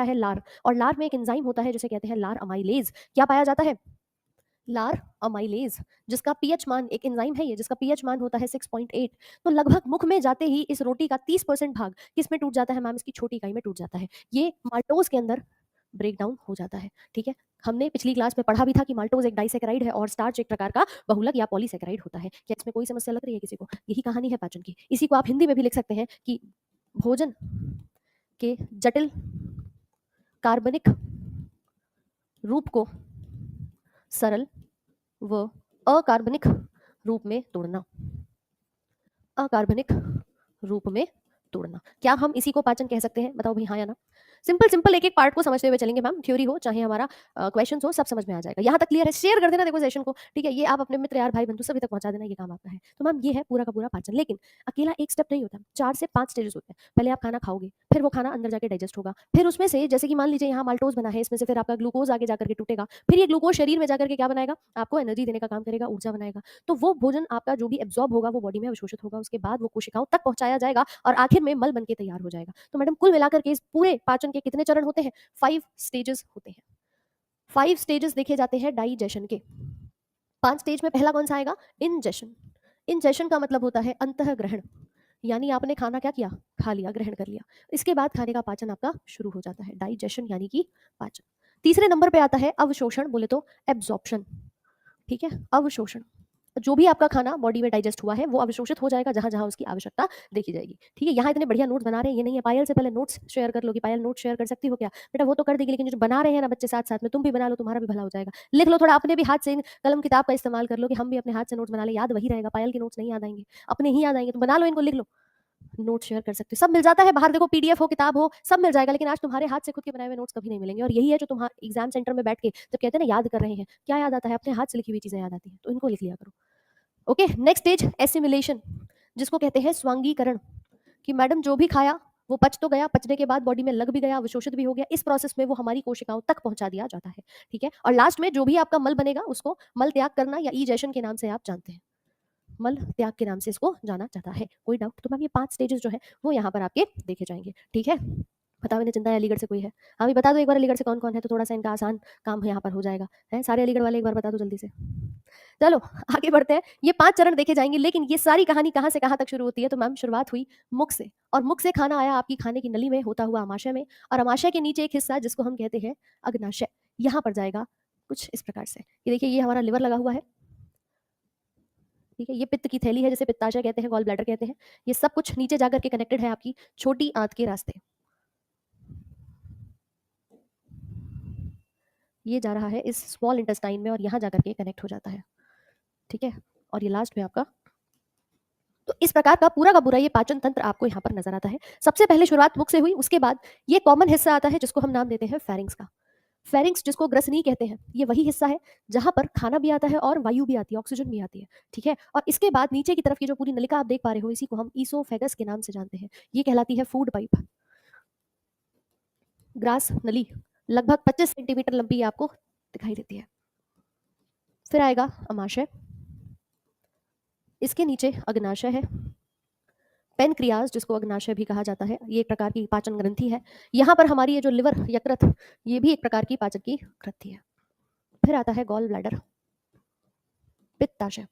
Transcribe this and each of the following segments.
है लार, और लार में एक एंजाइम होता है जिसे कहते हैं लार अमाइलेज। क्या पाया जाता है? लार अमाइलेज, जिसका पीएच मान, एक एंजाइम है ये जिसका पीएच मान होता है 6.8। तो लगभग मुख में जाते ही इस रोटी का 30% भाग किस में टूट जाता है मैम? इसकी छोटी इकाई में टूट जाता है। ये माल्टोज के अंदर ब्रेक डाउन हो जाता है। ठीक है, हमने पिछली क्लास में पढ़ा भी था कि माल्टोज एक डाइसैकेराइड है और स्टार्च एक प्रकार का बहुलक या पॉलीसैकेराइड होता है। क्या इसमें कोई समस्या लग रही है किसी को? यही कहानी है पाचन की। इसी को आप हिंदी में भी लिख सकते हैं कि भोजन के जटिल कार्बनिक रूप को सरल व अकार्बनिक रूप में तोड़ना। अकार्बनिक रूप में तोड़ना, क्या हम इसी को पाचन कह सकते हैं? बताओ भाई, हाँ या ना? सिंपल सिंपल एक एक पार्ट को समझते हुए चलेंगे मैम, थ्योरी हो चाहे हमारा क्वेश्चन हो, सब समझ में आ जाएगा। यहाँ तक क्लियर है? शेयर कर देना देखो सेशन को, ठीक है? ये आप अपने मित्र यार भाई बंधु सभी तक पहुंचा देना, ये काम आपका है। तो मैम ये है पूरा का पूरा पाचन। लेकिन अकेला एक स्टेप नहीं होता, 4 से 5 स्टेजेस होते हैं। पहले आप खाना खाओगे, फिर वो खाना अंदर जाके डाइजेस्ट होगा, फिर उसमें से जैसे कि मान लीजिए यहाँ माल्टोज बना है, इसमें से फिर आपका ग्लूकोज आगे जाकर के टूटेगा, फिर ये ग्लूकोज शरीर में जाकर के क्या बनाएगा? आपको एनर्जी देने का काम करेगा, ऊर्जा बनाएगा। तो वो भोजन आपका जो भी एब्जॉर्ब होगा वो बॉडी में अवशोषित होगा, उसके बाद वो कोशिकाओं तक पहुंचाया जाएगा और आखिर में मल बन के तैयार हो जाएगा। तो मैडम कुल मिलाकर के इस पूरे पाचन के कितने चरण होते हैं? 5 स्टेजेस होते हैं। 5 स्टेजेस देखे जाते हैं डाइजेशन के। 5 स्टेज में पहला कौन सा आएगा? इंजेशन। इंजेशन का मतलब होता है अंतः ग्रहण, यानी आपने खाना क्या किया? खा लिया, ग्रहण कर लिया। इसके बाद खाने का पाचन आपका शुरू हो जाता है, डाइजेशन यानी कि पाचन। तीसरे नंबर पे आता है अवशोषण, बोले तो एब्जॉर्प्शन। ठीक है, अवशोषण। जो भी आपका खाना बॉडी में डाइजेस्ट हुआ है वो अवशोषित हो जाएगा जहां जहां उसकी आवश्यकता देखी जाएगी। ठीक है, यहाँ इतने बढ़िया नोट्स बना रहे हैं, ये नहीं है पायल से पहले नोट्स शेयर कर लो कि पायल नोट शेयर कर सकती हो क्या? बेटा वो तो कर देगी, लेकिन जो बना रहे हैं ना बच्चे साथ साथ में, तुम भी बना लो, तुम्हारा भी भला हो जाएगा। लिख लो थोड़ा, अपने भी हाथ से कलम किताब का इस्तेमाल कर लो कि हम भी अपने हाथ से नोट्स बना ले, याद वही रहेगा। पायल के नोट्स नहीं याद आएंगे, अपने ही याद आएंगे। तो बना लो इनको, लिख लो, नोट शेयर कर सकते हो। सब मिल जाता है बाहर, देखो पीडीएफ हो, किताब हो, सब मिल जाएगा। लेकिन आज तुम्हारे हाथ से खुद के बनाए हुए नोट्स कभी नहीं मिलेंगे। और यही है जो तुम्हारे एग्जाम सेंटर में बैठ के जब कहते हैं ना याद कर रहे हैं, क्या याद आता है? अपने हाथ से लिखी हुई चीजें याद आती हैं। तो इनको लिख लिया करो। ओके, नेक्स्ट स्टेज एसिमिलेशन, जिसको कहते हैं स्वांगीकरण। कि मैडम जो भी खाया वो पच तो गया, पचने के बाद बॉडी में लग भी गया, अवशोषित भी हो गया। इस प्रोसेस में वो हमारी कोशिकाओं तक पहुंचा दिया जाता है। ठीक है, और लास्ट में जो भी आपका मल बनेगा उसको मल त्याग करना या ईजेशन के नाम से आप जानते हैं। मल त्याग के नाम से इसको जाना जाता है। कोई डाउट? तो मैम ये 5 स्टेजेस जो है वो यहाँ पर आपके देखे जाएंगे। ठीक है, बताओ इन्हें चिंता है अलीगढ़ से कोई है? हाँ भी बता दो एक बार अलीगढ़ से कौन कौन है, तो थोड़ा सा इनका आसान काम यहाँ पर हो जाएगा। है सारे अलीगढ़ वाले? एक बार बता दो जल्दी से। चलो आगे बढ़ते हैं। ये 5 चरण देखे जाएंगे, लेकिन ये सारी कहानी कहाँ से कहाँ तक शुरू होती है? तो मैम शुरुआत हुई मुख से, और मुख से खाना आया आपकी खाने की नली में होता हुआ अमाशय में, और अमाशय के नीचे एक हिस्सा जिसको हम कहते हैं अग्नाशय, यहाँ पर जाएगा कुछ इस प्रकार से। ये देखिए, ये हमारा लिवर लगा हुआ है। ठीक है, ये पित्त की थैली है जिसे पित्ताशय कहते हैं, गॉल ब्लैडर कहते हैं। ये सब कुछ नीचे जाकर के कनेक्टेड है आपकी छोटी आंत के रास्ते। ये जा रहा है इस स्मॉल इंटेस्टाइन में और यहाँ जाकर के कनेक्ट हो जाता है। ठीक है, और ये लास्ट में आपका, तो इस प्रकार का पूरा ये पाचन तंत्र आपको यहाँ पर नजर आता है। सबसे पहले शुरुआत मुख से हुई, उसके बाद ये कॉमन हिस्सा आता है जिसको हम नाम देते हैं फेरिंग्स का। फेरिंग्स जिसको ग्रसनी कहते हैं, ये वही हिस्सा है जहां पर खाना भी आता है और वायु भी आती है, ऑक्सीजन भी आती है। ठीक है, और इसके बाद नीचे की तरफ की जो पूरी नलिका आप देख पा रहे हो, इसी को हम ईसोफेगस के नाम से जानते हैं। ये कहलाती है फूड पाइप। ग्रास नली लगभग 25 सेंटीमीटर लंबी आपको दिखाई देती है। फिर आएगा अमाशय, इसके नीचे अग्नाशय है। पेनक्रियाज जिसको अग्नाशय भी कहा जाता है, ये एक प्रकार की पाचन ग्रंथि है। यहाँ पर हमारी ये जो लिवर यकृत, ये भी एक प्रकार की पाचन की ग्रंथि है। फिर आता है गॉल ब्लैडर, पित्ताशय।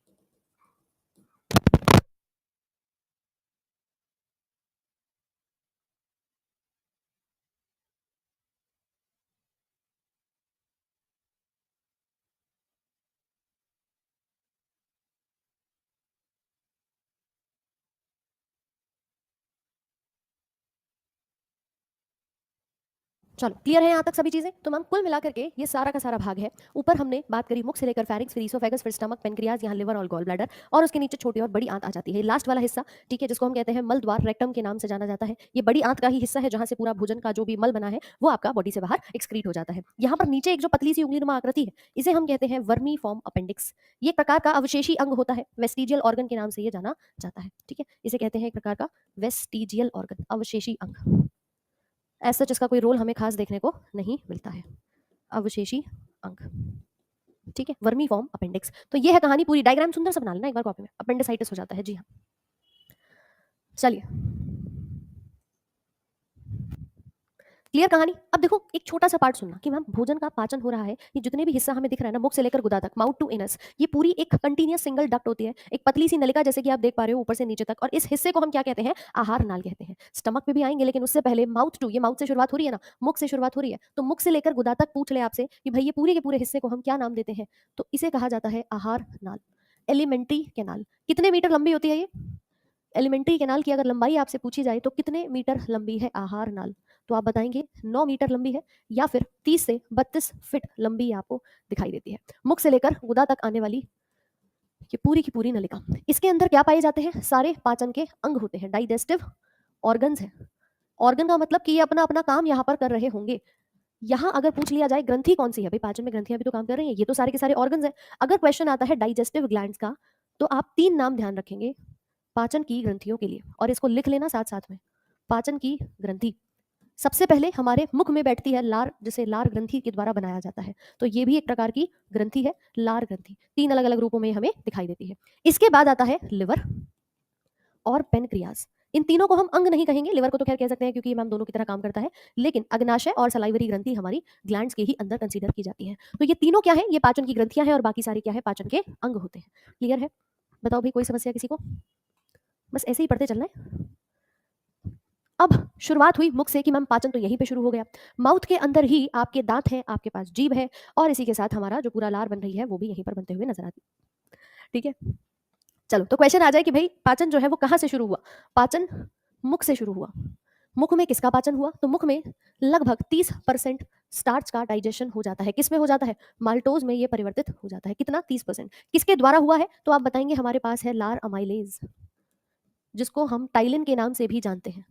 चलो क्लियर है यहाँ तक सभी चीजें? तो मैम कुल मिलाकर के ये सारा का सारा भाग है। ऊपर हमने बात करी मुख से लेकर फेरिंग्स, फिर ईसोफेगस, फिर स्टमक, पेनक्रियाज, यहाँ लिवर और गॉल ब्लैडर, और उसके नीचे छोटी और बड़ी आंत आ जाती है। लास्ट वाला हिस्सा, ठीक है, जिसको हम कहते हैं मल द्वार, रेक्टम के नाम से जाना जाता है। ये बड़ी आंत का ही हिस्सा है जहाँ से पूरा भोजन का जो भी मल बना है वो आपका बॉडी से बाहर एक्सक्रीट हो जाता है। यहाँ पर नीचे एक जो पतली सी उंगलीनुमा आकृति है, इसे हम कहते हैं वर्मी फॉर्म अपेंडिक्स। ये एक प्रकार का अवशेषी अंग होता है, वेस्टिजियल ऑर्गन के नाम से ये जाना जाता है। ठीक है, इसे कहते हैं एक प्रकार का वेस्टिजियल ऑर्गन, अवशेषी अंग। ऐसा जिसका कोई रोल हमें खास देखने को नहीं मिलता है, अवशेषी अंग। ठीक है, वर्मी फॉर्म अपेंडिक्स। तो ये है कहानी पूरी। डायग्राम सुंदर सा बना लेना एक बार कॉपी में, अपेंडिसाइटिस हो जाता है। जी हाँ, चलिए क्लियर कहानी? अब देखो एक छोटा-सा पार्ट सुनना कि मैम भोजन का पाचन हो रहा है, ये जितने भी हिस्सा हमें दिख रहा है ना मुख से लेकर गुदा तक, माउथ टू एनस, ये पूरी एक कंटीन्यूअस सिंगल डक्ट होती है। एक पतली-सी नलिका जैसे कि आप देख पा रहे हो ऊपर से नीचे तक, और इस हिस्से को हम क्या कहते हैं? आहार नाल कहते हैं। स्टमक पे भी आएँगे लेकिन उससे पहले माउथ टू, ये माउथ से शुरुआत हो रही है ना, मुख से शुरुआत हो रही है, तो मुख से लेकर गुदा तक पूछ लें आपसे कि भई ये पूरे के पूरे हिस्से को हम क्या नाम देते हैं? तो इसे कहा जाता है आहार नाल, एलिमेंट्री कैनाल। कितने मीटर लंबी होती है ये? एलिमेंट्री कैनाल की अगर लंबाई आपसे पूछी जाए तो कितने मीटर लंबी है आहार नाल? तो आप बताएँगे 9 मीटर लंबी है, या फिर 30 से 32 फीट लंबी आपको दिखाई देती है। मुख से लेकर गुदा तक आने वाली ये पूरी की पूरी नलिका। इसके अंदर क्या पाए जाते हैं? सारे पाचन के अंग होते हैं, डाइजेस्टिव ऑर्गन्स हैं। ऑर्गन का मतलब कि ये अपना-अपना काम यहाँ पर कर रहे होंगे। यहाँ अगर पूछ लिया जाए ग्रंथि कौन-सी है? भई पाचन में ग्रंथियाँ भी तो काम कर रही हैं, ये तो सारे के सारे ऑर्गन्स हैं। अगर क्वेश्चन आता है डाइजेस्टिव ग्लैंड्स का, तो आप 3 नाम ध्यान रखेंगे पाचन की ग्रंथियों के लिए, और इसको लिख लेना साथ-साथ में। पाचन की ग्रंथि सबसे पहले हमारे मुख में बैठती है लार, जिसे लार ग्रंथि के द्वारा बनाया जाता है। तो ये भी एक प्रकार की ग्रंथि है, लार ग्रंथि। 3 अलग-अलग रूपों में हमें दिखाई देती है। इसके बाद आता है लिवर और पेनक्रियाज। इन तीनों को हम अंग नहीं कहेंगे, लिवर को तो खैर कह सकते हैं क्योंकि ये मैम दोनों की तरह काम करता है, लेकिन अग्नाशय और सलाइवरी ग्रंथि हमारी ग्लैंड्स के ही अंदर कंसीडर की जाती हैं। तो ये तीनों क्या है? ये पाचन की ग्रंथियां हैं, और बाकी सारे क्या है? पाचन के अंग होते हैं। क्लियर है? बताओ भाई, कोई समस्या किसी को? बस ऐसे ही पढ़ते चलना है। अब शुरुआत हुई मुख से कि मैम पाचन तो यहीं पे शुरू हो गया। माउथ के अंदर ही आपके दांत हैं, आपके पास जीभ है, और इसी के साथ हमारा जो पूरा लार बन रही है वो भी यहीं पर बनते हुए नजर आती है। ठीक है, चलो तो क्वेश्चन आ जाए कि भाई पाचन जो है वो कहाँ से शुरू हुआ? पाचन मुख से शुरू हुआ। मुख में किसका पाचन हुआ? तो मुख में लगभग 30% स्टार्च का डाइजेशन हो जाता है। किस में हो जाता है? माल्टोज में ये परिवर्तित हो जाता है। कितना? 30%। किसके द्वारा हुआ है? तो आप बताएंगे हमारे पास है लार अमाइलेज, जिसको हम टाइलिन के नाम से भी जानते हैं।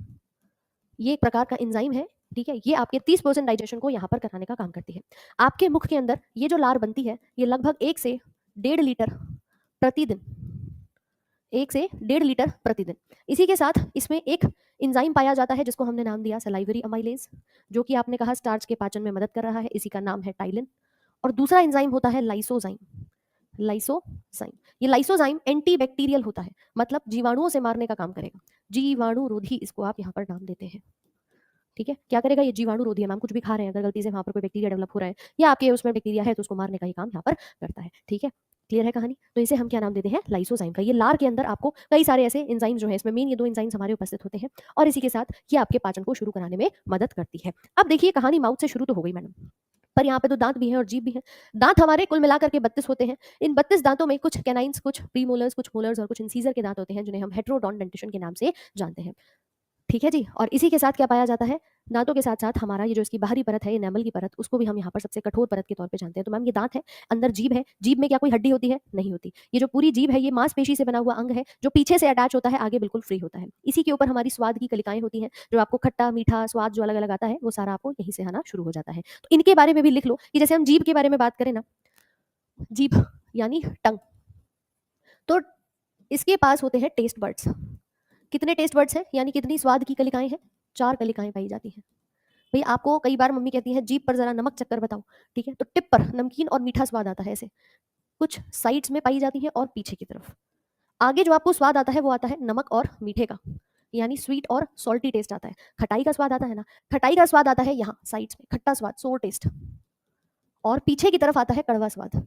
ये एक प्रकार का एंजाइम है, ठीक है? ये आपके 30% डाइजेशन को यहाँ पर कराने का काम करती है। आपके मुख के अंदर ये जो लार बनती है, ये लगभग 1 से 1.5 लीटर प्रतिदिन, 1 से 1.5 लीटर प्रतिदिन। इसी के साथ इसमें एक एंजाइम पाया जाता है जिसको हमने नाम दिया सलाइवरी अमाइलेज, जो कि आपने कहा स्टार्च के पाचन में मदद कर रहा है, इसी का नाम है टाइलिन। और दूसरा एंजाइम होता है लाइसोजाइम। लाइसोजाइम, ये लाइसोजाइम एंटीबैक्टीरियल होता है, मतलब जीवाणुओं से मारने का काम करेगा। जीवाणुरोधी इसको आप यहाँ पर नाम देते हैं। ठीक है, क्या करेगा? ये जीवाणुरोधी है मैम, कुछ भी खा रहे हैं अगर गलती से वहाँ पर कोई बैक्टीरिया डेवलप हो रहा है या आपके उसमें बैक्टीरिया है तो उसको मारने का ही काम यहाँ पर करता है। ठीक है, क्लियर है कहानी? तो इसे हम क्या नाम देते हैं? लाइसोजाइम का। ये लार के अंदर आपको कई सारे ऐसे एंजाइम जो है, इसमें मेन ये 2 एंजाइम्स हमारे उपस्थित होते हैं, और इसी के साथ ये आपके पाचन को शुरू कराने में मदद करती है। अब देखिए कहानी माउथ से शुरू तो हो गई मैडम, पर यहाँ पे तो दांत भी हैं और जीभ भी है। दांत हमारे कुल मिलाकर के 32 होते हैं। इन 32 दांतों में कुछ कैनाइन्स, कुछ प्रीमोलर्स, कुछ मोलर्स और कुछ इंसीजर के दांत होते हैं, जिन्हें हम हेटेरोडोंट डेंटिशन के नाम से जानते हैं। ठीक है जी, और इसी के साथ क्या पाया जाता है? दांतों के साथ-साथ हमारा ये जो इसकी बाहरी परत है, एनामल की परत, उसको भी हम यहाँ पर सबसे कठोर परत के तौर पे जानते हैं। तो मैम ये दांत है, अंदर जीभ है, जीभ में क्या कोई हड्डी होती है? नहीं होती। ये जो पूरी जीभ है, ये मांसपेशी से बना हुआ अंग है, जो पीछे से अटैच होता है, आगे बिल्कुल फ्री होता है। इसी के ऊपर हमारी स्वाद की कलिकाएँ होती हैं, जो आपको खट्टा, मीठा स्वाद जो अलग-अलग आता है, वो सारा आपको यहीं से आना शुरू हो जाता है। तो इनके बारे में भी लिख लो कि जैसे हम जीभ के बारे में बात करें ना, जीभ यानी टंग, तो इसके पास होते हैं टेस्ट बड्स। कितने टेस्ट बड्स हैं? यानी कितनी स्वाद की कलिकाएँ हैं? 4 कलिकाएँ पाई जाती हैं। भई आपको कई बार मम्मी कहती हैं जीभ पर ज़रा नमक चक्कर बताओ, ठीक है? तो टिप पर नमकीन और मीठा स्वाद आता है ऐसे। कुछ साइड्स में पाई जाती हैं और पीछे की तरफ। आगे जो आपको स्वाद आता है वो आता है नमक और मीठे का, यानी स्वीट और सॉल्टी टेस्ट आता है। खटाई का स्वाद आता है ना, खटाई का स्वाद आता है यहाँ साइड्स में, खट्टा स्वाद, सोर टेस्ट, और पीछे की तरफ आता है कड़वा स्वाद।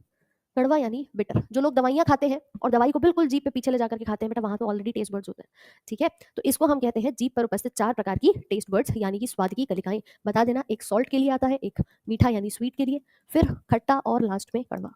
कड़वा यानी बिटर। जो लोग दवाइयाँ खाते हैं और दवाई को बिल्कुल जीभ पे पीछे ले जाकर के खाते हैं, बेटा वहाँ तो ऑलरेडी टेस्ट बड्स होते हैं, ठीक है? तो इसको हम कहते हैं जीभ पर उपस्थित 4 प्रकार की टेस्ट बड्स, यानी कि स्वाद की कलिकाएँ। बता देना, एक सॉल्ट के लिए आता है, एक मीठा यानी स्वीट के लिए, फिर खट्टा और लास्ट में कड़वा।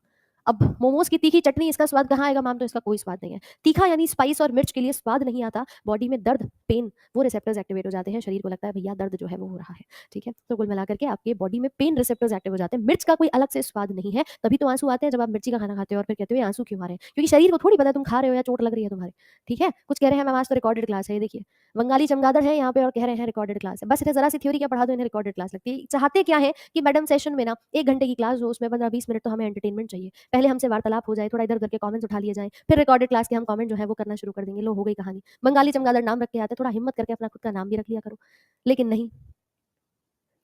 अब मोमोज़ की तीखी चटनी, इसका स्वाद कहाँ आएगा मैम? तो इसका कोई स्वाद नहीं है। तीखा यानी स्पाइस और मिर्च के लिए स्वाद नहीं आता, बॉडी में दर्द, पेन, वो रिसेप्टर्स एक्टिवेट हो जाते हैं, शरीर को लगता है भैया दर्द जो है वो हो रहा है, ठीक है? तो कुल मिलाकर के आपके बॉडी में पेन रिसेप्टर्स एक्टिव हो जाते हैं। मिर्च का कोई अलग से स्वाद नहीं है, तभी तो आँसू आते हैं जब आप मिर्ची का खाना खाते हो और फिर कहते हो ये आँसू क्यों आ रहे हैं? क्योंकि शरीर को थोड़ी पता है तुम खा रहे हो या चोट लग रही है तुम्हारे, ठीक है? कुछ कह रहे हैं मैम आज तो रिकॉर्डेड क्लास है, ये देखिए बंगाली चमगादड़ है यहाँ पे और कह रहे हैं रिकॉर्डेड क्लास है। बस इन्हें ज़रा सी थ्योरी क्या पढ़ा दो, इन्हें रिकॉर्डेड क्लास लगती है। चाहते क्या है कि मैडम सेशन में ना 1 घंटे की क्लास हो, उसमें 15-20 मिनट तो हमें एंटरटेनमेंट चाहिए। पहले हमसे वार्तालाप हो जाए, थोड़ा इधर-उधर के कमेंट्स उठा लिए जाएँ, फिर रिकॉर्डेड क्लास के हम कमेंट जो है वो करना शुरू कर देंगे। लो हो गई कहानी। बंगाली चमगादड़ नाम रख के आते हैं, थोड़ा हिम्मत करके अपना खुद का नाम भी रख लिया करो। लेकिन नहीं,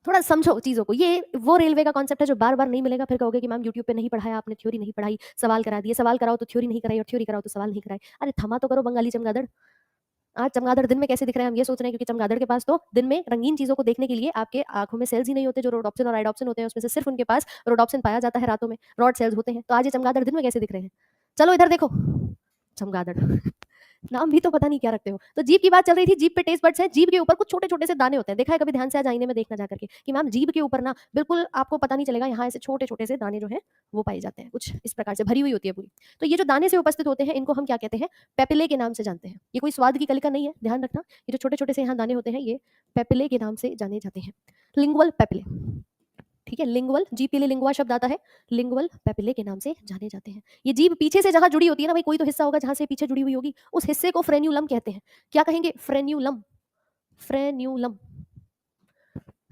थोड़ा समझो चीज़ों को। ये वो रेलवे का कॉन्सेप्ट है जो बार-बार नहीं मिलेगा, फिर कहोगे कि मैम यूट्यूब पे नहीं पढ़ाया आपने, थ्योरी नहीं पढ़ाई, सवाल करा दिए। सवाल कराओ तो थ्योरी नहीं कराई और थ्योरी कराओ तो सवाल नहीं कराए। अरे थमा तो करो बंगाली चमगादड़। आज चमगादड़ दिन में कैसे दिख रहे हैं हम ये सोच रहे हैं, क्योंकि चमगादड़ के पास तो दिन में रंगीन चीजों को देखने के लिए आपके आंखों में सेल्स ही नहीं होते, जो रोडोप्सिन और आइडोप्सिन होते हैं, उसमें से सिर्फ उनके पास रोडोप्सिन पाया जाता है, रातों में रॉड सेल्स होते हैं। तो आज ये चमगादड़ दिन में कैसे दिख रहे हैं? चलो इधर देखो, चमगादड़ नाम भी तो पता नहीं क्या रखते हो। तो जीभ की बात चल रही थी, जीभ पे टेस्ट बड्स है, जीभ के ऊपर कुछ छोटे छोटे से दाने होते हैं, देखा है कभी? ध्यान से आज आईने में देखना जा करके कि मैम जीभ के ऊपर ना बिल्कुल आपको पता नहीं चलेगा, यहाँ ऐसे छोटे छोटे से दाने जो है वो पाए जाते हैं, कुछ इस प्रकार से भरी हुई होती है पूरी। तो ये जो दाने से उपस्थित होते हैं इनको हम क्या कहते हैं? पेपिले के नाम से जानते हैं। ये कोई स्वाद की कलिका नहीं है, ध्यान रखना। ये जो छोटे छोटे से यहाँ दाने होते हैं ये पेपिले के नाम से जाने जाते हैं, लिंगुअल पेपिले। ठीक है, लिंगुअल, जीभ के लिए लिंगुआ शब्द आता है, लिंगुअल पेपिले के नाम से जाने जाते हैं। ये जीभ पीछे से जहां जुड़ी होती है ना भाई, कोई तो हिस्सा होगा जहां से पीछे जुड़ी हुई होगी, उस हिस्से को फ्रेन्यूलम कहते हैं। क्या कहेंगे? फ्रेन्यूलम, फ्रेन्यूलम,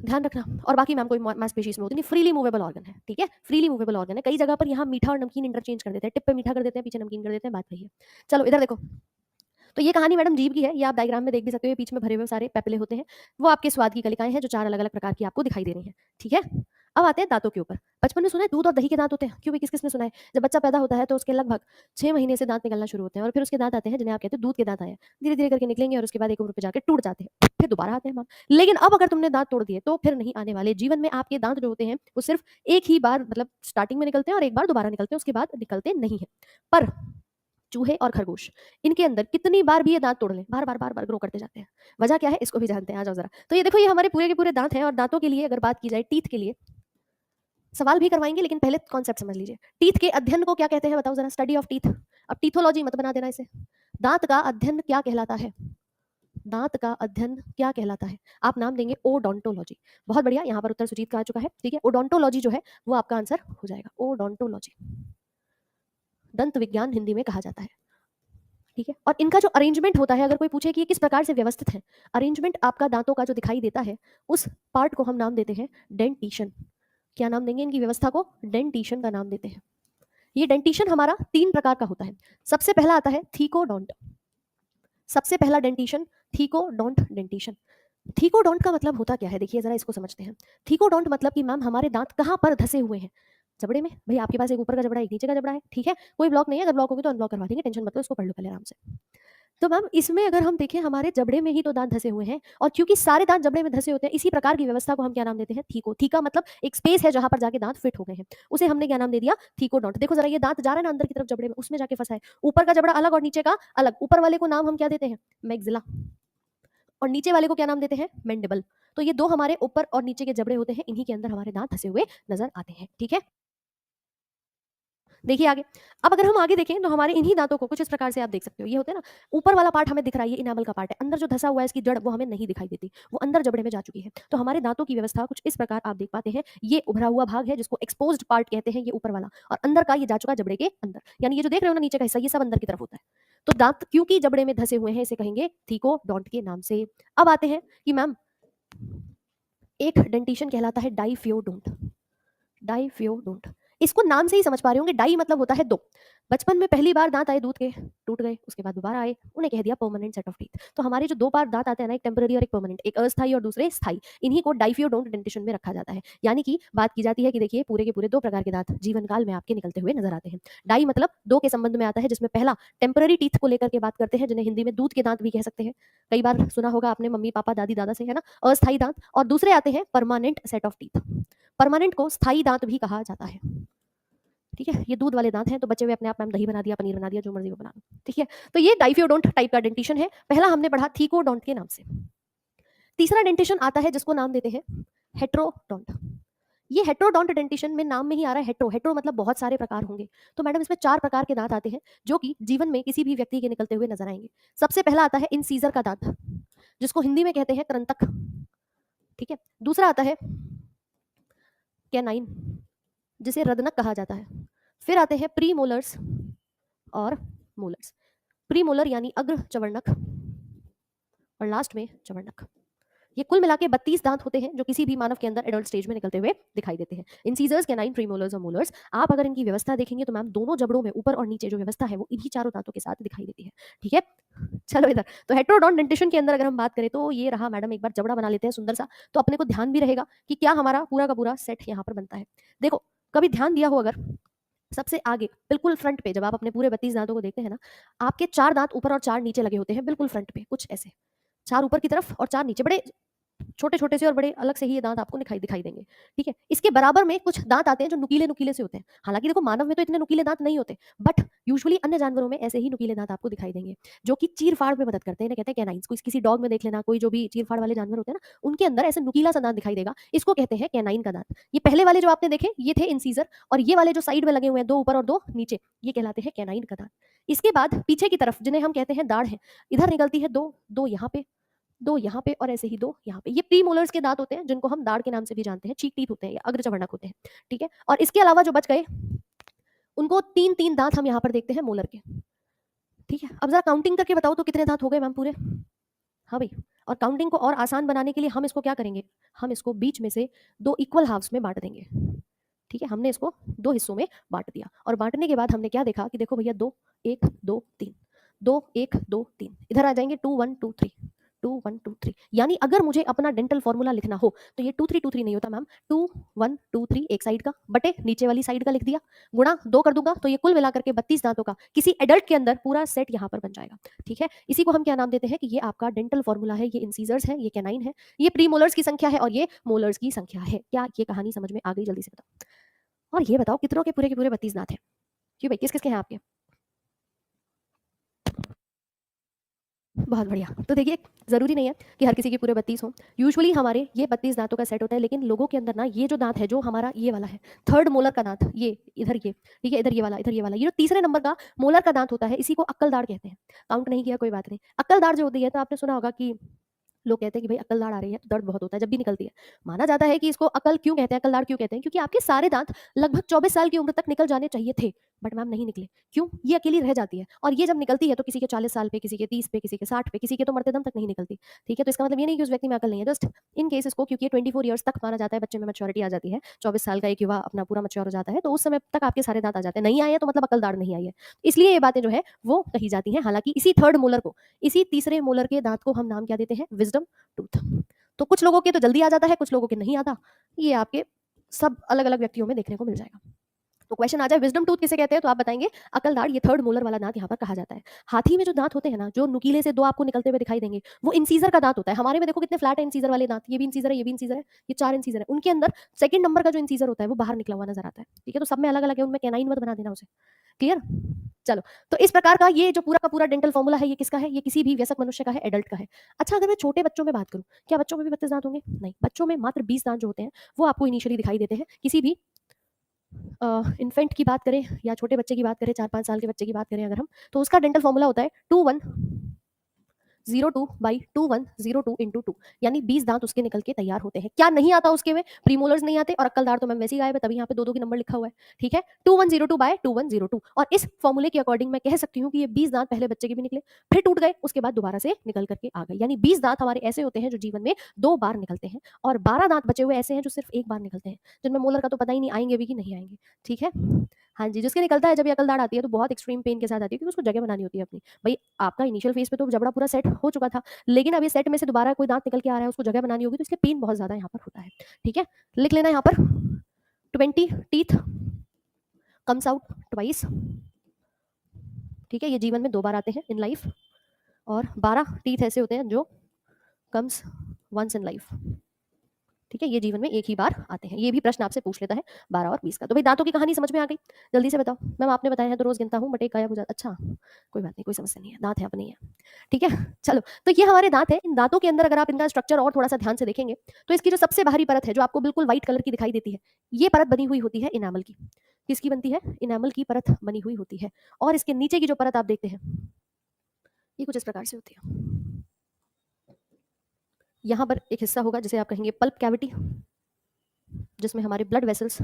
ध्यान रखना। और बाकी मैम कोई मांसपेशी इसमें होती नहीं, फ्रीली मूवेबल ऑर्गन है। ठीक है, फ्रीली मूवेबल ऑर्गन है। कई जगह पर यहाँ मीठा और नमकीन इंटरचेंज कर देते हैं, टिप पे मीठा कर देते हैं, पीछे नमकीन कर देते हैं, बात वही है। चलो इधर देखो, तो ये कहानी मैडम जीभ की है, ये आप डायग्राम में देख भी सकते हो, बीच में भरे हुए सारे पेपिले होते हैं, वो आपके स्वाद की कलिकाएं हैं जो 4 अलग-अलग प्रकार की आपको दिखाई दे रही हैं। ठीक है? अब आते हैं दांतों के ऊपर। बचपन में सुना है दूध और दही के दांत होते हैं, क्यों भाई किस-किस ने सुना है? जब बच्चा पैदा होता है तो उसके लगभग 6 महीने से दांत निकलना शुरू होते हैं और फिर उसके दांत आते हैं जिन्हें आप कहते हो दूध के दांत आए हैं। धीरे-धीरे करके निकलेंगे और उसके बाद एक उम्र पे जाके टूट जाते हैं, फिर दोबारा आते हैं मैम। लेकिन अब अगर तुमने दांत तोड़ दिए तो फिर नहीं आने वाले। जीवन में आपके दांत जो होते हैं वो सिर्फ एक ही बार मतलब स्टार्टिंग में निकलते हैं और एक बार दोबारा निकलते हैं, उसके बाद निकलते नहीं हैं। पर चूहे और खरगोश, इनके अंदर कितनी बार भी ये दांत तोड़ लें, बार-बार ग्रो करते जाते हैं। वजह क्या है इसको भी जानते हैं, आ जाओ ज़रा। तो ये देखो, ये हमारे पूरे के पूरे दांत हैं और दांतों के लिए अगर बात की जाए, टीथ के लिए सवाल भी करवाएँगे, लेकिन पहले कॉन्सेप्ट समझ लीजिए। टीथ के अध्ययन को क्या कहते हैं बताओ ज़रा? Study of teeth. अब टीथोलॉजी मत बना देना इसे। दांत का अध्ययन क्या कहलाता है? दांत का अध्ययन क्या कहलाता है? आप नाम देंगे ओडोंटोलॉजी। बहुत बढ़िया, यहाँ पर उत्तर सुजीत का आ चुका है। ठीक है, ओडोंटोलॉजी जो है वो आपका आंसर हो जाएगा। ओडोंटोलॉजी, दंत विज्ञान हिंदी में कहा जाता है। ठीक है, और इनका जो अरेंजमेंट होता है, अगर कोई पूछे कि ये किस प्रकार से व्यवस्थित है, अरेंजमेंट आपका दांतों का जो दिखाई देता है उस पार्ट को हम नाम देते हैं डेंटिशन। क्या नाम देंगे इनकी व्यवस्था को? डेंटिशन का नाम देते हैं। ये डेंटिशन हमारा 3 प्रकार का होता है। सबसे पहला आता है थीकोडोंट। सबसे पहला डेंटिशन थीकोडोंट डेंटिशन। थीकोडोंट का मतलब होता क्या है, देखिए जरा इसको समझते हैं। थीकोडोंट मतलब कि मैम हमारे दांत कहाँ पर धसे हुए हैं? जबड़े में। भाई आपके पास एक ऊपर का जबड़ा है, एक नीचे का जबड़ा है, ठीक है, कोई ब्लॉक नहीं है, अगर ब्लॉक होगी तो अनब्लॉक करवा देंगे, टेंशन मत लो, इसको पढ़ लो पहले आराम से। तो मैम इसमें अगर हम देखें, हमारे जबड़े में ही तो दांत धसे हुए हैं, और क्योंकि सारे दांत जबड़े में धसे होते हैं, इसी प्रकार की व्यवस्था को हम क्या नाम देते हैं? थीको। थीका मतलब एक स्पेस है जहां पर जाके दांत फिट हो गए हैं, उसे हमने क्या नाम दे दिया? थीकोडोंट। देखो जरा, ये दांत जा रहा है ना अंदर की तरफ जबड़े में, उसमें जाके फंसा है। ऊपर का जबड़ा अलग और नीचे का अलग। ऊपर वाले को नाम हम क्या देते हैं? मैक्सिला, और नीचे वाले को क्या नाम देते हैं? मैंडिबल। तो ये दो हमारे ऊपर और नीचे के जबड़े होते हैं, इन्हीं के अंदर हमारे दांत धसे हुए नजर आते हैं। ठीक है, देखिए आगे। अब अगर हम आगे देखें तो हमारे इन्हीं दांतों को कुछ इस प्रकार से आप देख सकते हो। ये होते हैं ना, ऊपर वाला पार्ट हमें दिख रहा है, ये इनामल का पार्ट है, अंदर जो धसा हुआ है इसकी जड़ वो हमें नहीं दिखाई देती, वो अंदर जबड़े में जा चुकी है। तो हमारे दांतों की व्यवस्था कुछ इस प्रकार आप देख पाते हैं। ये उभरा हुआ भाग है जिसको एक्सपोज्ड पार्ट कहते हैं, ये ऊपर वाला, और अंदर का ये जा चुका जबड़े के अंदर, यानी ये जो देख रहे हो ना नीचे का हिस्सा, ये सब अंदर की तरफ होता है। तो दांत क्योंकि जबड़े में धसे हुए हैं, इसे कहेंगे थीकोडोंट के नाम से। अब आते हैं कि मैम एक डेंटिशन कहलाता है डाइफियोडोंट। डाइफियोडोंट, इसको नाम से ही समझ पा रहे होंगे, डाई मतलब होता है दो। बचपन में पहली बार दांत आए दूध के, टूट गए, उसके बाद दोबारा आए, उन्हें कह दिया परमानेंट सेट ऑफ टीथ। तो हमारे जो 2 बार दांत आते हैं ना, एक टेम्पररी और एक परमानेंट, एक अस्थायी और दूसरे स्थायी, इन्हीं को डाइफियोडोंट डेंटिशन में रखा जाता है। यानी कि बात की जाती है कि देखिए पूरे के पूरे 2 प्रकार के दांत जीवन काल में आपके निकलते हुए नजर आते हैं। डाई मतलब 2 के संबंध में आता है, जिसमें पहला टेम्पररी टीथ को लेकर के बात करते हैं, जिन्हें हिंदी में दूध के दांत भी कह सकते हैं। कई बार सुना होगा आपने मम्मी पापा दादी दादा से, है ना, अस्थायी दांत। और दूसरे आते हैं permanent set of teeth. Permanent को स्थायी दांत भी कहा जाता है। ठीक है, ये दूध वाले दांत हैं, तो बचे हुए अपने आप मैम दही बना दिया, पनीर बना दिया, जो मर्जी वो बना लो। ठीक है, तो ये डाइफियोडोंट टाइप का डेंटिशन है। पहला हमने पढ़ा थीकोडोंट के नाम से। तीसरा डेंटिशन आता है जिसको नाम देते हैं हेट्रोडोंट। ये हेट्रोडोंट डेंटिशन में नाम में ही आ रहा है हेट्रो। हेट्रो मतलब बहुत सारे प्रकार होंगे। तो मैडम इसमें 4 प्रकार के दांत आते हैं जो कि जीवन में किसी भी व्यक्ति के निकलते हुए नजर आएंगे। सबसे पहला आता है इंसीजर का दांत, जिसको हिंदी में कहते हैं कृंतक। ठीक है, दूसरा आता है कैनाइन, जिसे रदनक कहा जाता है। फिर आते हैं प्री मोलर्स और मोलर्स। प्री मोलर यानी अग्र चवर्णक, और लास्ट में चवर्णक। ये कुल मिला के 32 दांत होते हैं जो किसी भी मानव के अंदर एडल्ट स्टेज में निकलते हुए दिखाई देते हैं। इंसीजर्स, कैनाइन, प्रीमोलर्स और मोलर्स। आप अगर इनकी व्यवस्था देखेंगे तो मैम दोनों जबड़ों में ऊपर और नीचे जो व्यवस्था है वो इन्हीं चारों दांतों के साथ दिखाई देती है। ठीक है, चलो इधर। तो हेट्रोडोंट डेंटिशन के अंदर अगर हम बात करें तो ये रहा मैडम, एक बार जबड़ा बना लेते हैं सुंदर सा, तो अपने को ध्यान भी रहेगा कि क्या हमारा पूरा का पूरा सेट यहाँ पर बनता है। देखो, कभी ध्यान दिया हो अगर सबसे आगे बिल्कुल फ्रंट पे जब आप अपने पूरे 32 दांतों को देखते हैं ना, आपके 4 दांत ऊपर और 4 नीचे लगे होते हैं बिल्कुल फ्रंट पे, कुछ ऐसे। 4 ऊपर की तरफ और 4 नीचे, बड़े छोटे-छोटे से और बड़े अलग से ही ये दाँत आपको दिखाई दिखाई देंगे, ठीक है? इसके बराबर में कुछ दाँत आते हैं जो नुकीले-नुकीले से होते हैं। हालाँकि देखो मानव में तो इतने नुकीले दाँत नहीं होते, बट यूजुअली अन्य जानवरों में ऐसे ही नुकीले दाँत आपको दिखाई देंगे, जो कि चीर-फाड़ में मदद करते हैं। इन्हें कहते हैं कैनाइन्स। कोई किसी डॉग में देख लेना, कोई जो भी चीर-फाड़ वाले जानवर होते हैं ना, उनके अंदर ऐसे नुकीला सा दाँत दिखाई देगा, इसको कहते हैं कैनाइन का दाँत। ये पहले वाले जो आपने देखे, ये थे इंसीज़र, और ये वाले जो साइड में लगे हुए हैं, 2 ऊपर और 2 नीचे, ये कहलाते हैं कैनाइन का दाँत। इसके बाद पीछे की तरफ जिन्हें हम कहते हैं दाढ़ है, इधर निकलती है 2, 2 यहाँ पे, 2 यहाँ पे और ऐसे ही 2 यहाँ पे। ये प्रीमोलर्स के दाँत होते हैं जिनको हम दाढ़ के नाम से भी जानते हैं, चीक टीथ होते हैं या अग्रचर्वणक होते हैं, ठीक है? और इसके अलावा जो बच गए, उनको 3-3 दाँत हम यहाँ पर देखते हैं मोलर के, ठीक है? अब ज़रा काउंटिंग करके बताओ तो कितने दाँत हो गए मैम पूरे? हाँ भई, और काउंटिंग को और आसान बनाने के लिए हम इसको क्या करेंगे, हम इसको बीच में से 2 इक्वल हाफ्स में बाँट देंगे, ठीक है? हमने इसको 2 हिस्सों में बाँट दिया और बाँटने के बाद हमने क्या देखा कि देखो भैया 2, 1, 2, 3, 2, 1, 2, 3, इधर आ जाएँगे 2, 1, 2, 3, 2, 1, 2, 3, यानी अगर मुझे अपना डेंटल फ़ॉर्मूला लिखना हो, तो ये 2, 3, 2, 3 नहीं होता मैम, 2, 1, 2, 3 एक साइड का, बटे नीचे वाली साइड का लिख दिया, गुणा 2 कर दूँगा, तो ये कुल मिलाकर के 32 दाँतों का किसी एडल्ट के अंदर पूरा सेट यहाँ पर बन जाएगा, ठीक है? इसी को हम क्या नाम देते हैं कि ये आपका डेंटल फ़ॉर्मूला है, ये इंसीज़र्स हैं, ये कैनाइन है, ये प्रीमोलर्स की संख्या है और ये मोलर्स की संख्या है। क्या ये कहानी समझ में आ गई? जल्दी से बताओ। और ये बताओ कितनों के पूरे 32 दाँत हैं? जी भाई, किस-किस के हैं आपके? बहुत बढ़िया। तो देखिए, ज़रूरी नहीं है कि हर किसी के पूरे 32 हों। यूजुअली हमारे ये 32 दाँतों का सेट होता है, लेकिन लोगों के अंदर ना ये जो दाँत है, जो हमारा ये वाला है, थर्ड मोलर का दाँत, ये, इधर ये, ठीक है? इधर ये वाला, ये जो तीसरे नंबर का मोलर का दाँत होता है, इसी को अक्कल दाढ़ कहते हैं। काउंट नहीं किया कोई बात नहीं। अक्कल दाढ़ जो होती है, तो आपने सुना होगा कि लोग कहते हैं कि भाई अकल दाढ़ आ रही है तो दर्द बहुत होता है जब भी निकलती है। माना जाता है कि इसको अकल क्यों कहते हैं, अकल दाढ़ क्यों कहते हैं? क्योंकि आपके सारे दाँत लगभग 24 साल की उम्र तक निकल जाने चाहिए थे, बट मैम नहीं निकले। क्यों? ये अकेली रह जाती है और ये जब निकलती है तो किसी के 40 साल पे, किसी के 30 पे, किसी के 60 पे, किसी के तो मरते दम तक नहीं निकलती। ठीक है? तो इसका मतलब ये नहीं कि उस व्यक्ति में अकल नहीं है। जस्ट इन केस इसको, क्योंकि ये 24 ईयर्स तक माना जाता है बच्चे में मैच्योरिटी आ जाती है। 24 साल का एक युवा अपना पूरा मैच्योर हो जाता है, तो उस समय तक आपके सारे दाँत आ जाते हैं। नहीं आए हैं तो मतलब अकल दाढ़ नहीं आई है। इसलिए ये बातें जो है वो कही जाती हैं। हालाँकि इसी थर्ड मोलर को, इसी तीसरे मोलर के दाँत को हम नाम क्या देते हैं? Wisdom tooth. तो कुछ लोगों के तो जल्दी आ जाता है, कुछ लोगों के नहीं आता। ये आपके सब अलग-अलग व्यक्तियों में देखने को मिल जाएगा। तो क्वेश्चन आ जाए विज़डम टूथ किसे कहते हैं? तो आप बताएँगे अकल दाढ़, ये थर्ड मोलर वाला दाँत यहाँ पर कहा जाता है। हाथी में जो दाँत होते हैं ना, जो नुकीले से 2 आपको निकलते हुए दिखाई देंगे, वो इंसीज़र का दाँत होता है। हमारे में देखो कितने फ्लैट है इंसीज़र वाले दाँत, ये भी इंसीज़र है, ये भी इंसीज़र है, ये 4 इंसीज़र है। उनके अंदर सेकंड नंबर का जो इंसीज़र होता है, वो बाहर निकला हुआ नज़र आता है। ठीक है? तो सब में अलग-अलग है, उनमें कैनाइन मत बना देना उसे। क्लियर? चलो, तो इस प्रकार का ये जो पूरा का पूरा डेंटल फ़ॉर्मूला है, ये किसका है? ये किसी भी वयस्क मनुष्य का है, एडल्ट का है। अच्छा, अगर मैं छोटे बच्चों में बात करूँ, क्या बच्चों में भी 32 दाँत होंगे? नहीं, बच्चों में मात्र 20 दाँत जो होते हैं, वो आपको इनिशियली दिखाई देते हैं। किसी भी इन्फेंट की बात करें या छोटे बच्चे की बात करें, 4-5 साल के बच्चे की बात करें अगर हम, तो उसका डेंटल फ़ॉर्मूला होता है 2102/2102 इंटू 2, यानी 20 दांत उसके निकल के तैयार होते हैं। क्या नहीं आता उसके में? प्रीमोलर्स नहीं आते और अक्कलदाढ़ तो मैम वैसे ही गायब है, तभी यहाँ पे 2-2 की नंबर लिखा हुआ है। ठीक है? 2102/2102, और इस फ़ॉर्मूले के अकॉर्डिंग मैं कह सकती हूँ कि ये 20 दांत पहले बच्चे के भी निकले, फिर टूट गए, उसके बाद दोबारा से निकल कर के आ गए। यानी 20 दांत हमारे ऐसे होते हैं जो जीवन में 2 बार निकलते हैं, और 12 दांत बचे हुए ऐसे हैं जो सिर्फ़ 1 बार निकलते हैं, जिनमें मोलर का तो पता ही नहीं आएँगे भी कि नहीं आएँगे। ठीक है? हाँ जी, जिसके निकलता है जब ये अकलदाढ़ आती है तो बहुत एक्सट्रीम पेन के साथ आती है, क्योंकि उसको जगह बनानी होती है अपनी। भई आपका इनिशियल फेज़ पे तो जबड़ा पूरा सेट हो चुका था, लेकिन अब ये सेट में से दोबारा कोई दाँत निकल के आ रहा है, उसको जगह बनानी होगी, तो इसलिए पेन बहुत ज़्यादा यहाँ पर होता है। ठीक है? लिख लेना यहाँ पर 20 टीथ कम्स आउट ट्वाइस। ठीक है? ये जीवन में 2 बार आते हैं इन लाइफ, और 12 टीथ ऐसे होते हैं जो कम्स वन्स इन लाइफ। ठीक है? ये जीवन में एक ही बार आते हैं। ये भी प्रश्न आपसे पूछ लेता है 12 और 20 का। तो भई दाँतों की कहानी समझ में आ गई? जल्दी से बताओ। मैम आपने बताया है तो रोज़ गिनता हूँ, बट एक गायब हो जाता, अच्छा, कोई बात नहीं, कोई समस्या नहीं है, दाँत है अपने ही है। ठीक है? चलो, तो ये हमारे दाँत हैं। इन दाँतों के अंदर अगर आप इनका स्ट्रक्चर और थोड़ा-सा ध्यान से देखेंगे, तो इसकी जो सबसे बाहरी परत है, जो आपको बिल्कुल व्हाइट कलर की दिखाई देती है, ये परत बनी हुई होती है इनेमल की। किसकी बनती है? इनेमल की परत बनी हुई होती है, और इसके नीचे की जो परत आप देखते हैं, ये कुछ इस प्रकार से होती है। यहाँ पर एक हिस्सा होगा जिसे आप कहेंगे पल्प कैविटी, जिसमें हमारे ब्लड वेसल्स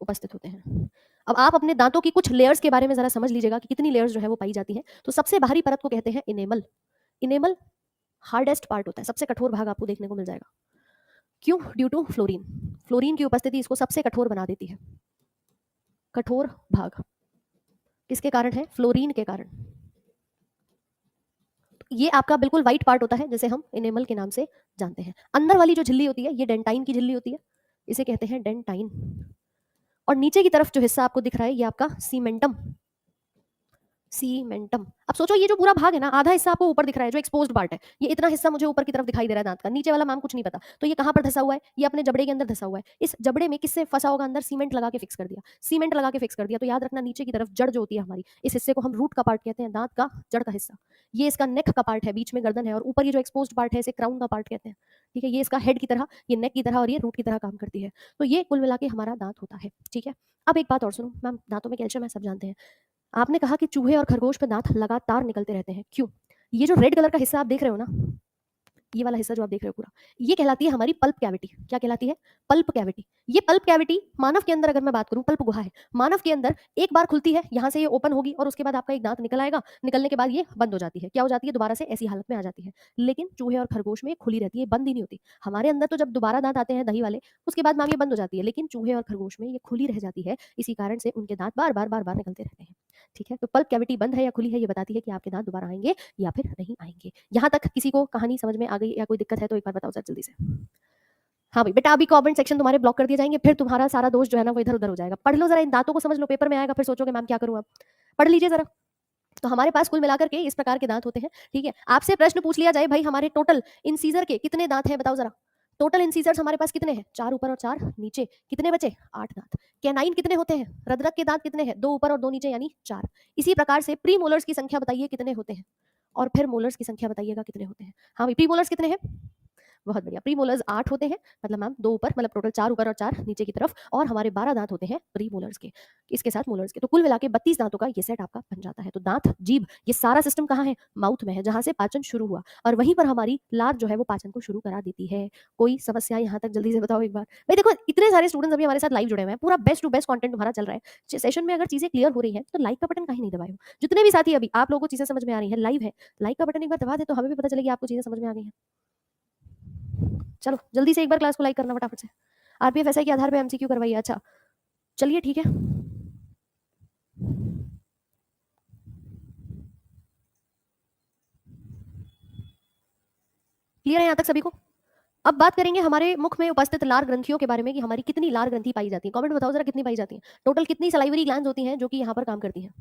उपस्थित होते हैं। अब आप अपने दांतों की कुछ लेयर्स के बारे में ज़रा समझ लीजिएगा कि कितनी लेयर्स जो है वो पाई जाती हैं। तो सबसे बाहरी परत को कहते हैं इनेमल। इनेमल हार्डेस्ट पार्ट होता है, सबसे कठोर भाग आपको देखने को मिल जाएगा। क्यों? Due to fluorine. फ्लोरीन की उपस्थिति इसको सबसे कठोर बना देती है। कठोर भाग किसके कारण है? फ्लोरीन के कारण। ये आपका बिल्कुल व्हाइट पार्ट होता है, जिसे हम इनेमल के नाम से जानते हैं। अंदर वाली जो झिल्ली होती है, ये डेंटाइन की झिल्ली होती है, इसे कहते हैं डेंटाइन। और नीचे की तरफ जो हिस्सा आपको दिख रहा है ये आपका सीमेंटम, सीमेंटम। अब सोचो ये जो पूरा भाग है ना, आधा हिस्सा आपको ऊपर दिख रहा है जो एक्सपोज्ड पार्ट है, ये इतना हिस्सा मुझे ऊपर की तरफ दिखाई दे रहा है दांत का, नीचे वाला मैम कुछ नहीं पता। तो ये कहाँ पर धंसा हुआ है? ये अपने जबड़े के अंदर धंसा हुआ है। इस जबड़े में किससे फंसा होगा? अंदर सीमेंट लगा के फिक्स कर दिया, सीमेंट लगा के फिक्स कर दिया। तो याद रखना नीचे की तरफ जड़ जो होती है हमारी, इस हिस्से को हम रूट का पार्ट कहते हैं, दांत का जड़ का हिस्सा। ये इसका नेक का पार्ट है, बीच में गर्दन है, और ऊपर ये जो एक्सपोज्ड पार्ट है इसे क्राउन का पार्ट कहते हैं। ठीक है, ये इसका हेड की तरह, ये नेक की तरह और ये रूट की तरह काम करती है। तो ये कुल मिला के हमारा दांत होता है। ठीक है, अब एक बात और सुनो मैम, दांतों में कैल्शियम है सब जानते हैं। आपने कहा कि चूहे और खरगोश पे दांत लगातार निकलते रहते हैं, क्यों? ये जो रेड कलर का हिस्सा आप देख रहे हो ना, ये वाला हिस्सा जो आप देख रहे हो पूरा, ये कहलाती है हमारी पल्प कैविटी। क्या कहलाती है? Pulp cavity. ये पल्प कैविटी मानव के अंदर अगर मैं बात करूं, पल्प गुहा है मानव के अंदर, एक बार खुलती है, यहाँ से ये ओपन होगी और उसके बाद आपका एक दांत निकल आएगा, निकलने के बाद ये बंद हो जाती है। क्या हो जाती है? दोबारा से ऐसी हालत में आ जाती है। लेकिन चूहे और खरगोश में खुली रहती है, बंद ही नहीं होती। हमारे अंदर तो जब दोबारा दांत आते हैं दही वाले, उसके बाद मैम ये बंद हो जाती है, लेकिन चूहे और खरगोश में ये खुली रह जाती है। इसी कारण से उनके दांत बार बार बार बार निकलते रहते हैं। ठीक है, तो पल्प कैविटी बंद है या खुली है, ये बताती है कि आपके दांत दोबारा आएंगे या फिर नहीं आएंगे। यहाँ तक किसी को कहानी समझ में आ गई या कोई दिक्कत है तो एक बार बताओ जरा जल्दी से। हाँ भाई बेटा, अभी कमेंट सेक्शन तुम्हारे ब्लॉक कर दिए जाएंगे, फिर तुम्हारा सारा दोष जो है ना वो इधर उधर हो जाएगा। पढ़ लो जरा, इन दांतों को समझ लो, पेपर में आएगा फिर सोचोगे मैम क्या करूँ अब। पढ़ लीजिए जरा। तो हमारे पास कुल मिलाकर के इस प्रकार के दांत होते हैं। ठीक है, आपसे प्रश्न पूछ लिया जाए भाई हमारे टोटल इंसीजर के कितने दांत हैं, बताओ जरा। टोटल इंसीजर्स हमारे पास कितने हैं? 4 ऊपर और 4 नीचे। कितने बचे? 8 दांत। कैनाइन कितने होते हैं? रदरक के दांत कितने हैं? 2 ऊपर और 2 नीचे यानी 4। इसी प्रकार से प्री मोलर्स की संख्या बताइए कितने होते हैं, और फिर मोलर्स की संख्या बताइएगा कितने होते हैं। हाँ भाई, प्री मोलर्स कितने हैं? बहुत बढ़िया, प्री मोलर्स 8 होते हैं, मतलब मैम 2 ऊपर, मतलब टोटल 4 ऊपर और 4 नीचे की तरफ, और हमारे 12 दांत होते हैं प्री मोलर्स के, इसके साथ मोलर्स के। तो कुल मिला के 32 दांतों का ये सेट आपका बन जाता है। तो दांत, जीभ, ये सारा सिस्टम कहाँ है? माउथ में है, जहां से पाचन शुरू हुआ, और वहीं पर हमारी लार जो है वो पाचन को शुरू करा देती है। कोई समस्या यहाँ तक जल्दी से बताओ एक बार। भाई देखो, इतने सारे स्टूडेंट्स अभी हमारे साथ लाइव जुड़े हुए हैं, पूरा बेस्ट टू बेस्ट कंटेंट तुम्हारा चल रहा है सेशन में। अगर चीजें क्लियर हो रही है तो लाइक का बटन कहीं नहीं दबाए हो। जितने भी साथी अभी आप लोगों को चीजें समझ में आ रही है, लाइव है, लाइक का बटन एक बार दबा दे तो हमें भी पता चलेगी आपको चीजें समझ में आ गई है। चलो जल्दी से एक बार क्लास को लाइक करना फटाफट से। आरपीएफ एसआई के आधार पे एमसीक्यू करवाइए। अच्छा चलिए ठीक है, क्लियर है यहाँ तक सभी को? अब बात करेंगे हमारे मुख में उपस्थित लार ग्रंथियों के बारे में कि हमारी कितनी लार ग्रंथि पाई जाती है। कमेंट बताओ जरा कितनी पाई जाती है, टोटल कितनी सलाइवरी ग्लैंड्स होती हैं जो कि यहाँ पर काम करती हैं।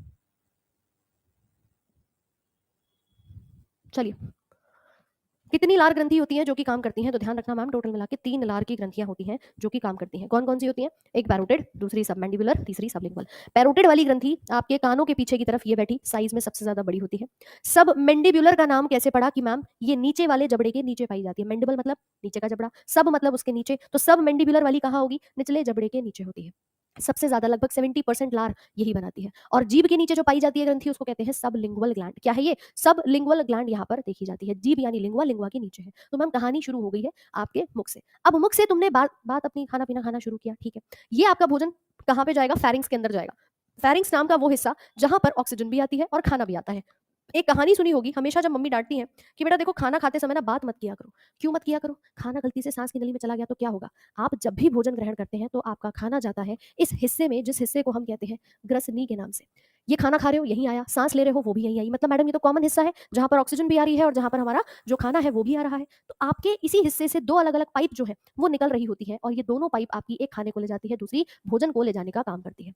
चलिए, कितनी लार ग्रंथि होती हैं जो कि काम करती हैं? तो ध्यान रखना मैम, टोटल मिला के 3 लार की ग्रंथियां होती हैं जो कि काम करती हैं। कौन कौन सी होती हैं? एक पैरोटिड, दूसरी सबमैंडिबुलर, तीसरी सबलिंगुअल। पैरोटिड वाली ग्रंथि आपके कानों के पीछे की तरफ ये बैठी, साइज में सबसे ज्यादा बड़ी होती है। सब मैंडिबुलर का नाम कैसे पड़ा कि मैम ये नीचे वाले जबड़े के नीचे पाई जाती है। मैंडिबल मतलब नीचे का जबड़ा, सब मतलब उसके नीचे, तो सब मैंडिबुलर वाली कहाँ होगी? निचले जबड़े के नीचे होती है। सबसे ज्यादा लगभग 70% लार यही बनाती है। और जीभ के नीचे जो पाई जाती है ग्रंथि उसको कहते हैं सबलिंगुअल ग्लैंड। क्या है ये? सबलिंगुअल ग्लैंड यहाँ पर देखी जाती है। जीभ यानी लिंगुआ, लिंगुआ के नीचे है। तो मैम कहानी शुरू हो गई है आपके मुख से। अब मुख से तुमने बात बात अपनी खाना पीना खाना शुरू किया, ठीक है। ये आपका भोजन कहाँ पे जाएगा? फेरिंग्स के अंदर जाएगा। फेरिंग्स नाम का वो हिस्सा जहां पर ऑक्सीजन भी आती है और खाना भी आता है। एक कहानी सुनी होगी हमेशा जब मम्मी डांटती हैं कि बेटा देखो खाना खाते समय ना बात मत किया करो। क्यों मत किया करो? खाना गलती से सांस की नली में चला गया तो क्या होगा? आप जब भी भोजन ग्रहण करते हैं तो आपका खाना जाता है इस हिस्से में, जिस हिस्से को हम कहते हैं ग्रसनी के नाम से। ये खाना खा रहे हो यहीं आया, सांस ले रहे हो वो भी यहीं आई, मतलब मैडम ये तो कॉमन हिस्सा है जहां पर ऑक्सीजन भी आ रही है और जहां पर हमारा जो खाना है वो भी आ रहा है। तो आपके इसी हिस्से से 2 अलग अलग पाइप जो है वो निकल रही होती है, और ये दोनों पाइप आपकी एक खाने को ले जाती है, दूसरी भोजन को ले जाने का काम करती है।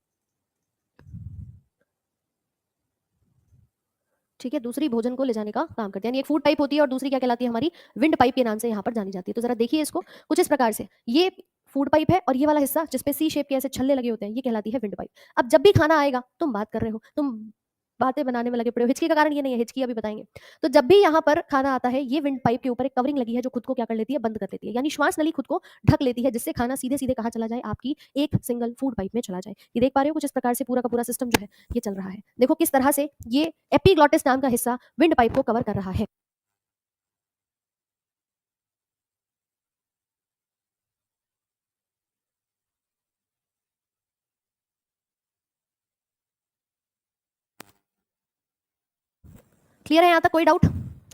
ठीक है, दूसरी भोजन को ले जाने का काम करती है। यानी एक फूड पाइप होती है और दूसरी क्या कहलाती है? हमारी विंड पाइप के नाम से यहाँ पर जानी जाती है। तो जरा देखिए इसको कुछ इस प्रकार से, ये फूड पाइप है और ये वाला हिस्सा जिसपे सी शेप के ऐसे छल्ले लगे होते हैं ये कहलाती है विंड पाइप। अब जब भी खाना आएगा, तुम बात कर रहे हो, तुम बातें बनाने में लगे पड़े हो, हिचकी का कारण ये नहीं है, हिचकी अभी बताएंगे। तो जब भी यहाँ पर खाना आता है, ये विंड पाइप के ऊपर एक कवरिंग लगी है जो खुद को क्या कर लेती है? बंद कर लेती है। यानी श्वास नली खुद को ढक लेती है, जिससे खाना सीधे सीधे कहाँ चला जाए? आपकी एक सिंगल फूड पाइप में चला जाए। ये देख पा रहे हो कुछ इस प्रकार से पूरा का पूरा सिस्टम जो है ये चल रहा है। देखो किस तरह से ये एपिग्लॉटिस नाम का हिस्सा विंड पाइप को कवर कर रहा है। क्लियर है यहाँ तक? कोई डाउट?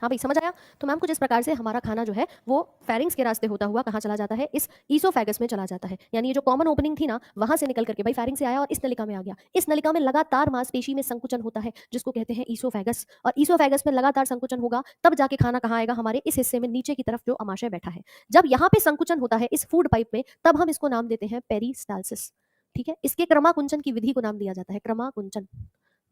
हाँ भाई समझ आया? तो मैम कुछ इस प्रकार से हमारा खाना जो है वो फेरिंग्स के रास्ते होता हुआ कहाँ चला जाता है? इस ईसोफेगस में चला जाता है। यानी ये जो कॉमन ओपनिंग थी ना, वहां से निकल करके भाई फेरिंग से आया और इस नलिका में आ गया। इस नलिका में लगातार मांसपेशी में संकुचन होता है जिसको कहते हैं ईसोफेगस, और ईसोफेगस में लगातार संकुचन होगा तब जाके खाना कहाँ आएगा? हमारे इस हिस्से में नीचे की तरफ जो अमाशय बैठा है। जब यहाँ पे संकुचन होता है इस फूड पाइप में, तब हम इसको नाम देते हैं पेरिस्टालसिस। ठीक है? इसके क्रमाकुंचन की विधि को नाम दिया जाता है क्रमाकुंचन।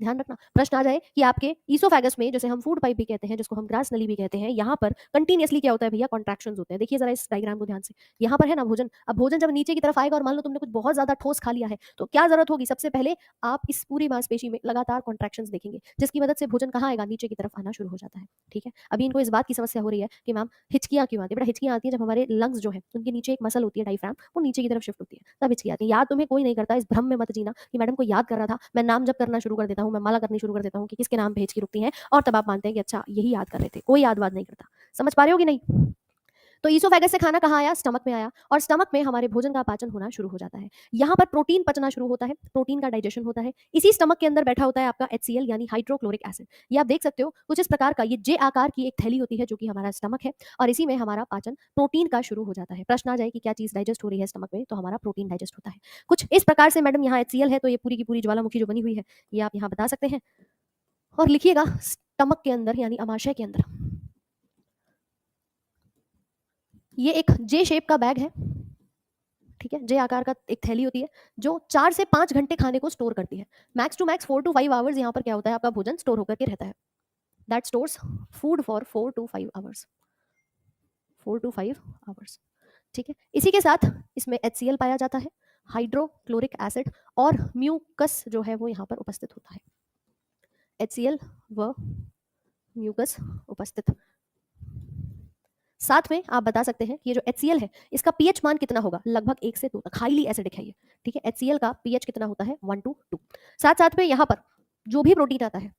ध्यान रखना, प्रश्न आ जाए कि आपके ईसोफेगस में, जैसे हम फूड पाइप भी कहते हैं, जिसको हम ग्रास नली भी कहते हैं, यहाँ पर कंटीन्यूअसली क्या होता है भैया, कॉन्ट्रैक्शंस होते हैं। देखिए जरा इस डायग्राम को ध्यान से, यहाँ पर है ना भोजन, अब भोजन जब नीचे की तरफ आएगा और मान लो तुमने कुछ बहुत ज्यादा ठोस खा लिया है, तो क्या जरूरत होगी, सबसे पहले आप इस पूरी मांसपेशी में लगातार कॉन्ट्रैक्शंस देखेंगे, जिसकी मदद से भोजन कहाँ आएगा, नीचे की तरफ आना शुरू हो जाता है। ठीक है, अभी इनको इस बात की समस्या हो रही है कि मैम हिचकियाँ क्यों आती है। बेटा हिचकियाँ आती है जब हमारे लंग्स जो है उनके नीचे एक मसल होती है डायफ्राम, वो नीचे की तरफ शिफ्ट होती है, तब हिचकी आती है। याद तुम्हें कोई नहीं करता, इस भ्रम में मत जीना कि मैडम को याद कर रहा था, मैं नाम जब करना शुरू कर देता हूँ, मैं माला करनी शुरू कर देता हूँ कि किसके नाम पे हिचकी रुकती है, और तब आप मानते हैं कि अच्छा यही याद कर रहे थे। कोई याद वाद नहीं करता। समझ पा रहे हो कि नहीं? तो ईसोफेगस से खाना कहाँ आया, स्टमक में आया, और स्टमक में हमारे भोजन का पाचन होना शुरू हो जाता है। यहाँ पर प्रोटीन पचना शुरू होता है, प्रोटीन का डाइजेशन होता है। इसी स्टमक के अंदर बैठा होता है आपका HCl यानी हाइड्रोक्लोरिक एसिड। ये आप देख सकते हो कुछ इस प्रकार का, ये जे आकार की एक थैली होती है जो कि हमारा स्टमक है, और इसी में हमारा पाचन प्रोटीन का शुरू हो जाता है। प्रश्न आ जाए कि क्या चीज डाइजेस्ट हो रही है स्टमक में, तो हमारा प्रोटीन डाइजेस्ट होता है। कुछ इस प्रकार से मैडम यहाँ HCl है, तो ये पूरी की पूरी ज्वालामुखी जो बनी हुई है, ये आप यहाँ बता सकते हैं, और लिखिएगा स्टमक के अंदर यानी अमाशय के अंदर ये एक जे शेप का बैग है। ठीक है, जे आकार का एक थैली होती है जो 4 से 5 घंटे खाने को स्टोर करती है। Max to max 4 to 5 hours यहाँ पर क्या होता है, आपका भोजन स्टोर होकर के रहता है। That stores food for 4 to 5 hours, 4 to 5 hours. ठीक है, इसी के साथ इसमें HCl पाया जाता है, हाइड्रोक्लोरिक एसिड, और म्यूकस जो है वो यहाँ पर उपस्थित होता है। HCl व म्यूकस उपस्थित। साथ में आप बता सकते हैं कि ये जो HCl है, इसका पीएच मान कितना होगा, लगभग 1 से 2 तक, हाईली एसिडिक है ये। ठीक है, HCl का पीएच कितना होता है, 1 टू 2। साथ साथ में यहाँ पर जो भी प्रोटीन आता है,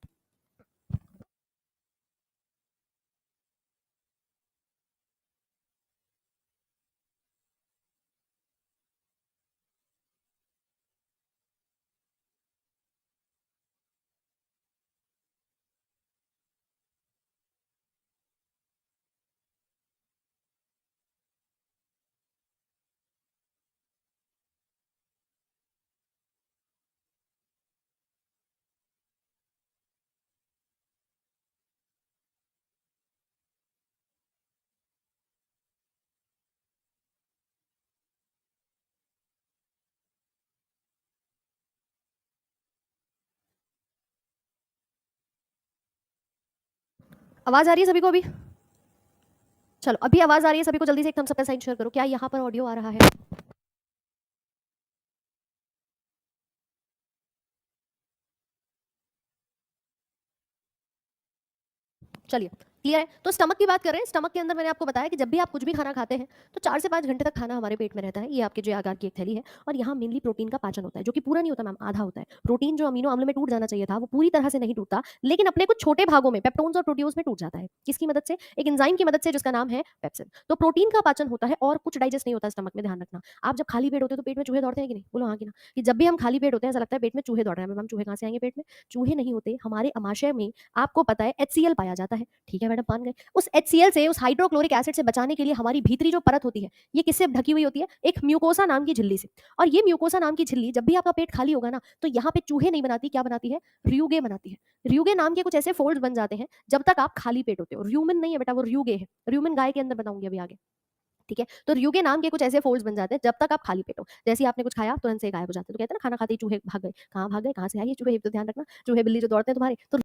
आवाज आ रही है सभी को अभी? चलो अभी आवाज आ रही है सभी को, जल्दी से एक थम्स अप का साइन शेयर करो, क्या यहाँ पर ऑडियो आ रहा है? चलिए, क्लियर है। तो स्टमक की बात कर रहे हैं, स्टमक के अंदर मैंने आपको बताया कि जब भी आप कुछ भी खाना खाते हैं, तो 4 से 5 घंटे तक खाना हमारे पेट में रहता है। ये आपके जो आकार की एक थैली है, और यहाँ मेनली प्रोटीन का पाचन होता है, जो कि पूरा नहीं होता मैम, आधा होता है। प्रोटीन जो अमीनो अम्ल में टूट जाना चाहिए था, वो पूरी तरह से नहीं टूटता, लेकिन अपने कुछ छोटे भागों में, पेप्टोन्स और प्रोटियोज में टूट जाता है। किसकी मदद से? एक एंजाइम की मदद से, जिसका नाम है पेप्सिन। तो प्रोटीन का पाचन होता है, और कुछ डाइजेस्ट नहीं होता स्टमक में, ध्यान रखना। आप जब खाली पेट होते हो तो पेट में चूहे दौड़ते हैं कि नहीं? बोलो हाँ कि ना। कि जब भी हम खाली पेट होते हैं, ऐसा लगता है पेट में चूहे दौड़ रहे हैं। मैम चूहे कहाँ से आएंगे पेट में? चूहे नहीं होते, हमारे अमाशय में आपको पता है HCl पाया जाता है। ठीक है मैडम, मान गए। उस HCl से, उस हाइड्रोक्लोरिक एसिड से बचाने के लिए हमारी भीतरी जो परत होती है, ये किससे ढकी हुई होती है? एक म्यूकोसा नाम की झिल्ली से। और ये म्यूकोसा नाम की झिल्ली, जब भी आपका पेट खाली होगा ना, तो यहाँ पे चूहे नहीं बनाती, क्या बनाती है? रियुगे बनाती है। रियुगे नाम के कुछ ऐसे फोल्ड्स बन जाते हैं जब तक आप खाली पेट होते हो। र्यूमिन नहीं है बेटा, वो रियुगे है। र्यूमिन गाय के अंदर बताऊंगी अभी आगे। ठीक है, तो रियुगे नाम के कुछ ऐसे फोल्ड्स बन जाते हैं जब तक आप खाली पेट हो। जैसे ही आपने कुछ खाया तुरंत से गायब हो जाते हैं। तो कहते हैं ना, खाना खाते ही चूहे भाग गए। कहाँ भाग गए, कहाँ से आए ये चूहे? तो ध्यान रखना, चूहे बिल्ली जो दौड़ते हैं तुम्हारे, तो